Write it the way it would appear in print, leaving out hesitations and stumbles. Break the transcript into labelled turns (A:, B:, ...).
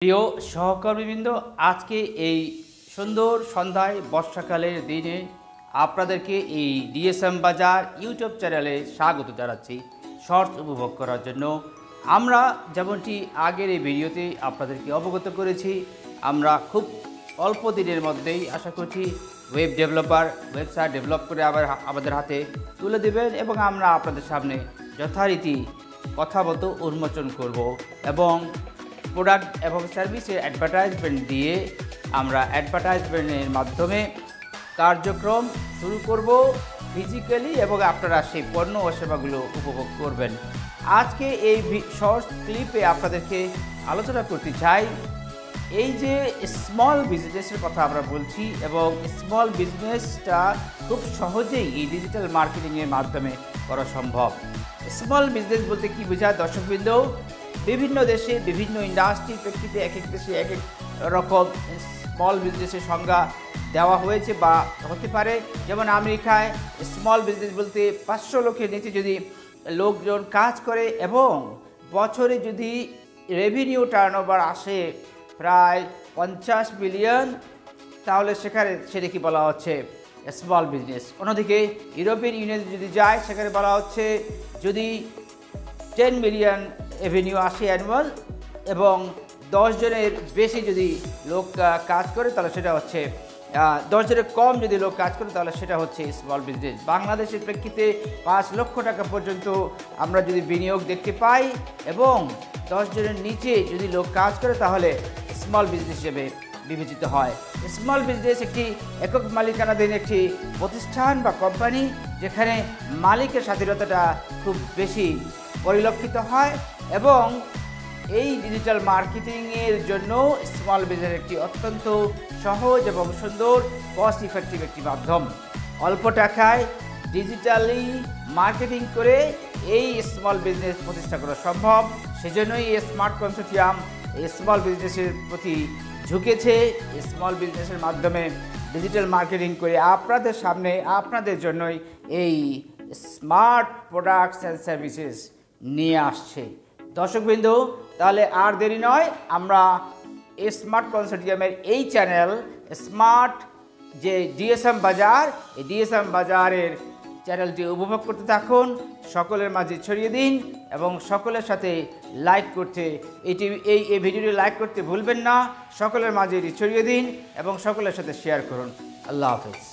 A: প্রিয় সহকর্মীবৃন্দ, আজকে এই সুন্দর সন্ধ্যায় বর্ষাকালের দিনে আপনাদেরকে এই ডিএসএম বাজার ইউটিউব চ্যানেলে স্বাগত জানাচ্ছি শর্টস উপভোগ করার জন্য। আমরা যেমনটি আগের এই ভিডিওতে আপনাদেরকে অবগত করেছি, আমরা খুব অল্প দিনের মধ্যেই আশা করছি ওয়েব ডেভেলপার ওয়েবসাইট ডেভেলপ করে আবার আমাদের হাতে তুলে দেবেন এবং আমরা আপনাদের সামনে যথারীতি কথাবত উন্মোচন করব এবং প্রোডাক্ট এবং সার্ভিসের অ্যাডভার্টাইজমেন্ট দিয়ে আমরা অ্যাডভার্টাইজমেন্টের মাধ্যমে কার্যক্রম শুরু করব ফিজিক্যালি এবং আপনারা সেই পণ্য ও সেবাগুলো উপভোগ করবেন। আজকে এই শর্ট ক্লিপে আপনাদেরকে আলোচনা করতে চাই এই যে স্মল বিজনেসের কথা আমরা বলছি এবং স্মল বিজনেসটা খুব সহজেই এই ডিজিটাল মার্কেটিংয়ের মাধ্যমে করা সম্ভব। স্মল বিজনেস বলতে কি বোঝায় দর্শকবৃন্দ? বিভিন্ন দেশে বিভিন্ন ইন্ডাস্ট্রির প্রেক্ষিতে এক এক দেশে এক এক রকম স্মল বিজনেসের সংজ্ঞা দেওয়া হয়েছে বা হতে পারে। যেমন আমেরিকায় স্মল বিজনেস বলতে 500 লোকের নিচে যদি লোকজন কাজ করে এবং বছরে যদি রেভিনিউ টার্নওভার আসে প্রায় 50 বিলিয়ন, তাহলে সেটা কি বলা হচ্ছে স্মল বিজনেস। অন্যদিকে ইউরোপিয়ান ইউনিয়নে যদি যায় সেখানে বলা হচ্ছে যদি 10 মিলিয়ন রেভিনিউ আসে অ্যানুয়াল এবং 10 জনের বেশি যদি লোক কাজ করে তাহলে সেটা হচ্ছে 10 জনের কম যদি লোক কাজ করে তাহলে সেটা হচ্ছে স্মল বিজনেস। বাংলাদেশের প্রেক্ষিতে 5 লক্ষ টাকা পর্যন্ত আমরা যদি বিনিয়োগ দেখতে পাই এবং 10 জনের নিচে যদি লোক কাজ করে তাহলে স্মল বিজনেস হিসেবে বিবেচিত হয়। স্মল বিজনেস একটি একক মালিকানাধীন একটি প্রতিষ্ঠান বা কোম্পানি যেখানে মালিকের স্বাধীনতাটা খুব বেশি পরিলক্ষিত হয় এবং এই ডিজিটাল মার্কেটিংয়ের জন্য স্মল বিজনেস একটি অত্যন্ত সহজ এবং সুন্দর কস্ট ইফেক্টিভ একটি মাধ্যম। অল্প টাকায় ডিজিটালি মার্কেটিং করে এই স্মল বিজনেস প্রতিষ্ঠা করা সম্ভব। সেজন্যই এই স্মার্ট কনসোর্টিয়াম এই স্মল বিজনেসের প্রতি ঝুঁকেছে। স্মল বিজনেসের মাধ্যমে ডিজিটাল মার্কেটিং করে আপনাদের সামনে আপনাদের জন্যই এই স্মার্ট প্রোডাক্টস অ্যান্ড সার্ভিসেস নিয়ে আসছে। দর্শকবৃন্দ, তাহলে আর দেরি নয়, আমরা স্মার্ট কনসোর্টিয়ামের এই চ্যানেল স্মার্ট যে ডিএসএম বাজার, এই ডিএসএম বাজারের চ্যানেলটি উপভোগ করতে থাকুন, সকলের মাঝে ছড়িয়ে দিন এবং সকলের সাথে লাইক করতে এই ভিডিওটি লাইক করতে ভুলবেন না। সকলের মাঝে এটি ছড়িয়ে দিন এবং সকলের সাথে শেয়ার করুন। আল্লাহ হাফেজ।